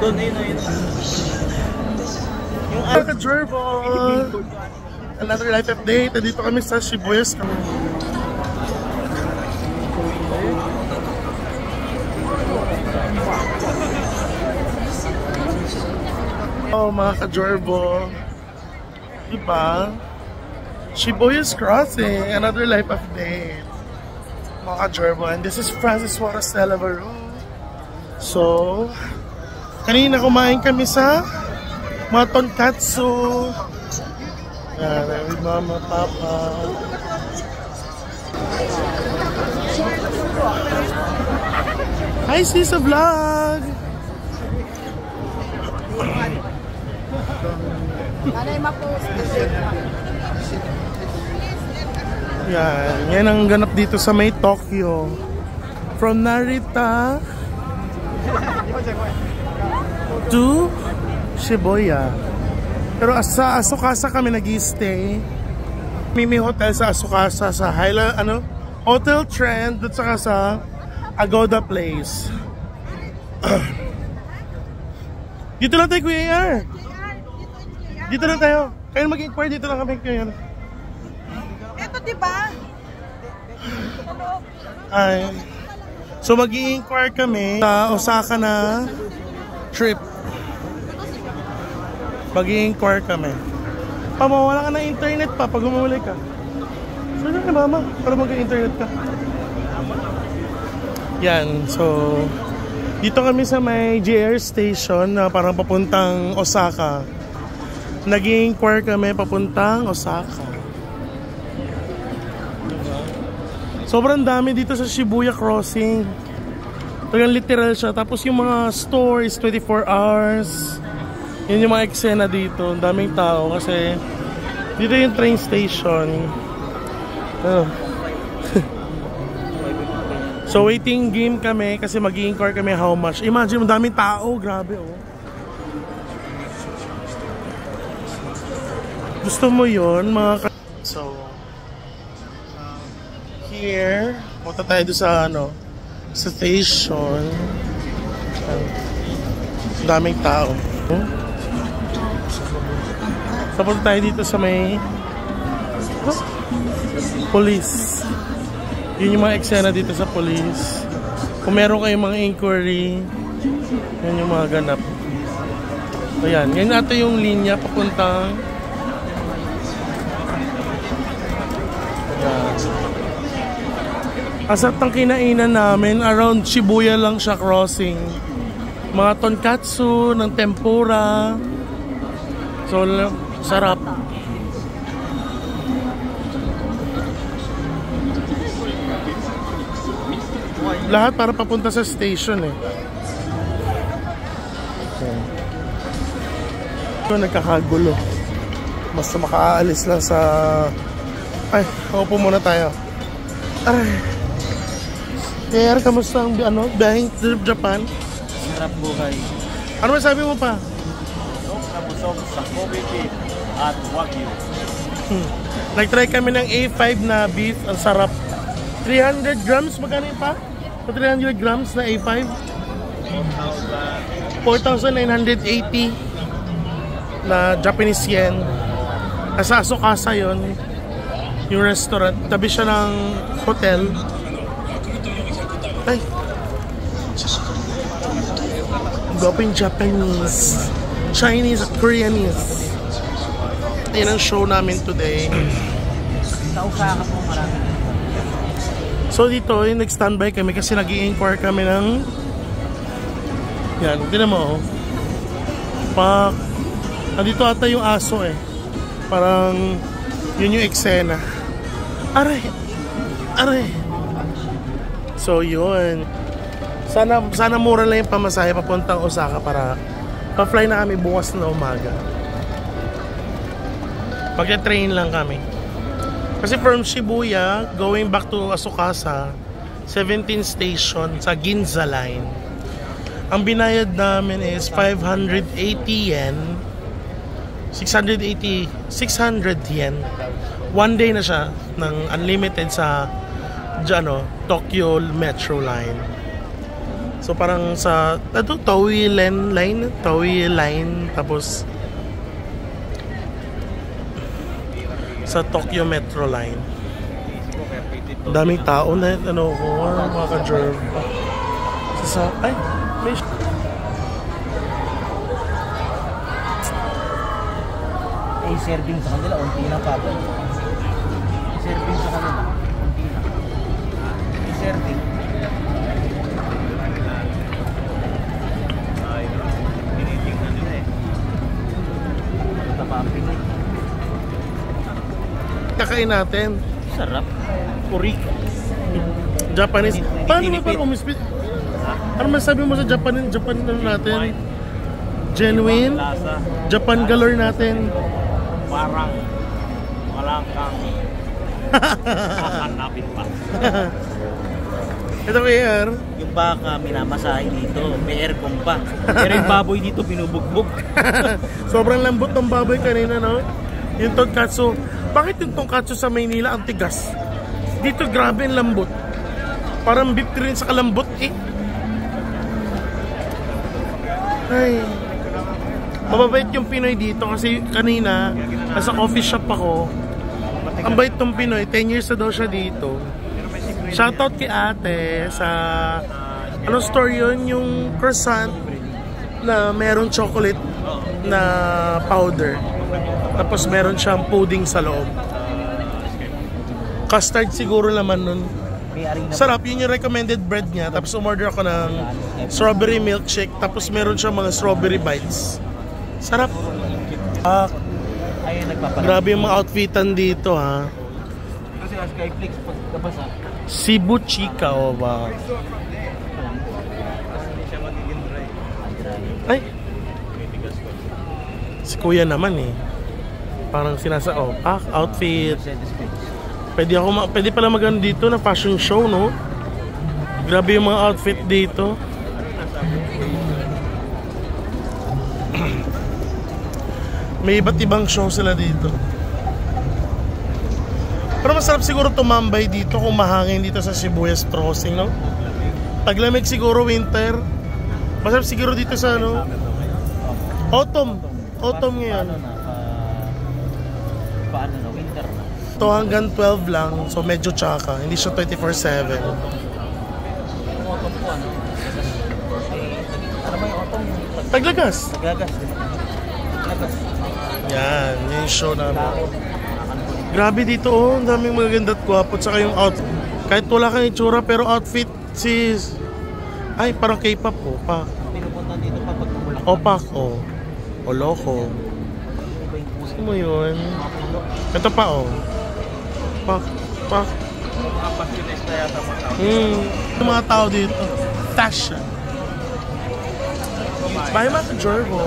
Doon, ayun. Yung Ka-Gerbo! Another life update. Dito kami sa Shibuya. Oh, mga Ka-Gerbo. Diba? Shibuya's Crossing. Another life update. Mga Ka-Gerbo. And this is Francis Suarez Delavaru. So, kanina kumain kami sa mga tonkatsu. Yan, with mama, papa. Hi, sis, sa vlog! Yan ang ganap dito sa may Tokyo. From Narita to Shibuya. Pero sa Asukasa kami nag-stay. May hotel sa Asukasa sa Highland, Hotel Trend at saka sa Agoda Place. Dito lang tayo, Kuya AR. Dito lang tayo. Kayo mag-inquire, dito lang kami, Kuya AR. Ito, diba? Ay. So mag-i-inquire kami sa Osaka na trip. Mag-i-inquire kami. Mawala ka ng internet pa pag umuli ka. Saan ka, mama? Para mag-i-internet ka. Yan. So, dito kami sa may JR station na parang papuntang Osaka. Nag-i-inquire kami papuntang Osaka. Sobrang dami dito sa Shibuya Crossing. Talagang literal siya. Tapos yung mga stores, 24 hours. Yun yung mga eksena dito. Ang daming tao kasi dito yung train station. So waiting game kami kasi mag-i-inquire kami how much. Imagine mo, daming tao. Grabe, oh. Gusto mo yun, mga So, here, punta tayo doon sa sa station. Daming tao. So, punta tayo dito sa may police. Yun yung mga eksena dito sa police. Kung meron kayong mga inquiry, yun yung mga ganap. So, yan. Yan natin yung linya papuntang asap ng kinainan namin. Around Shibuya lang siya crossing. Mga tonkatsu, ng tempura. So, sarap. Lahat para papunta sa station eh. Okay. Ito nagkakagulo. Basta makaalis lang sa... Ay, upo muna tayo. Ay. Kaya, kamusta ang biyaheng trip Japan? Sarap buhay. Ano masabi mo pa? Busog sa Kobe beef at Wagyu. Nag-try kami ng A5 na beef. Ang sarap. 300 grams, magkano yun pa? 300 grams na A5? 4,980 na Japanese yen. Nasa Asukasa yun. Yung restaurant. Tabi siya ng hotel. Ay! Gawin Japanese, Chinese at Koreanese. Ayan ang show namin today. Nausaka po marami. So dito, nag-standby kami kasi nag-i-inquire kami ng... Yan, tignan mo. Nandito ata yung aso eh. Parang yun yung eksena. Aray! Aray! So yun. Sana mura lang yung pamasahe papuntang Osaka para pa-fly na kami bukas na umaga. Pagka-train lang kami. Kasi from Shibuya, going back to Asukasa, 17 station sa Ginza Line. Ang binayad namin is 580 yen. 600 yen. One day na siya ng unlimited sa Tokyo Metro Line. So parang sa Tawi line, tapos sa Tokyo Metro Line. Daming tao na mga ka-jerv. Ay, may serving sa kanila, unti na pa ba? Serving sa kanila, unti na. Serving. Tinitingnan nila eh. Tapapin eh. kakain natin. Sarap. Puri. Japanese. Paano ba parang umispit? Ano masabi mo sa Japan natin? Genuine? Japan galore natin. Parang walang kang hahanapin pa. Ito KR. Yung baka minamasahe dito, may aircon pa. Pero yung baboy dito binubugbog. Sobrang lambot ng baboy kanina, no? Yung tonkatsu. Bakit yung tonkatsu sa Maynila ang tigas? Dito grabe ang lambot. Parang beef rin sa kalambot eh. Ay. Mababait yung Pinoy dito kasi kanina nasa coffee shop ako. Ang bait tong Pinoy, 10 years na daw siya dito. Shoutout kay ate sa anong store yun? Yung croissant na merong chocolate na powder. Tapos meron siyang pudding sa loob. Custard siguro naman nun. Sarap, yun yung recommended bread niya. Tapos umorder ako ng strawberry milkshake. Tapos meron siyang mga strawberry bites. Sarap. Grabe yung mga outfitan dito ha. Kasi Skyflix pagkabasa. Cebu Chica o ba? Ay! Si kuya naman eh. Parang outfit. Pwede pala magano dito na fashion show, no? Grabe yung mga outfit dito. May iba't ibang show sila dito. Pero masarap siguro tumambay dito kung mahangin dito sa Sibuyas Crossing, no? Taglamig siguro winter. Masarap siguro dito sa ano? Autumn ngayon. Paano na winter na? Ito hanggang 12 lang, so medyo tsaka. Hindi siya 24/7. Autumn po ano? Ano ba yung autumn? Taglagas. Taglagas, di ba? Taglagas. Yan, yung show namin. Grabe dito oh, ang daming magaganda at gwapo. Tsaka yung outfit. Kahit wala kang itsura pero outfit sis. Ay, parang K-pop oh. Pinupunta dito pa pag namulak. Opak oh. O loko. Gusto mo yun? Ito pa oh. Pak. Mga passionista yata mga tao. Yung mga tao dito. Fashion. Bye mga ka-Jorbo.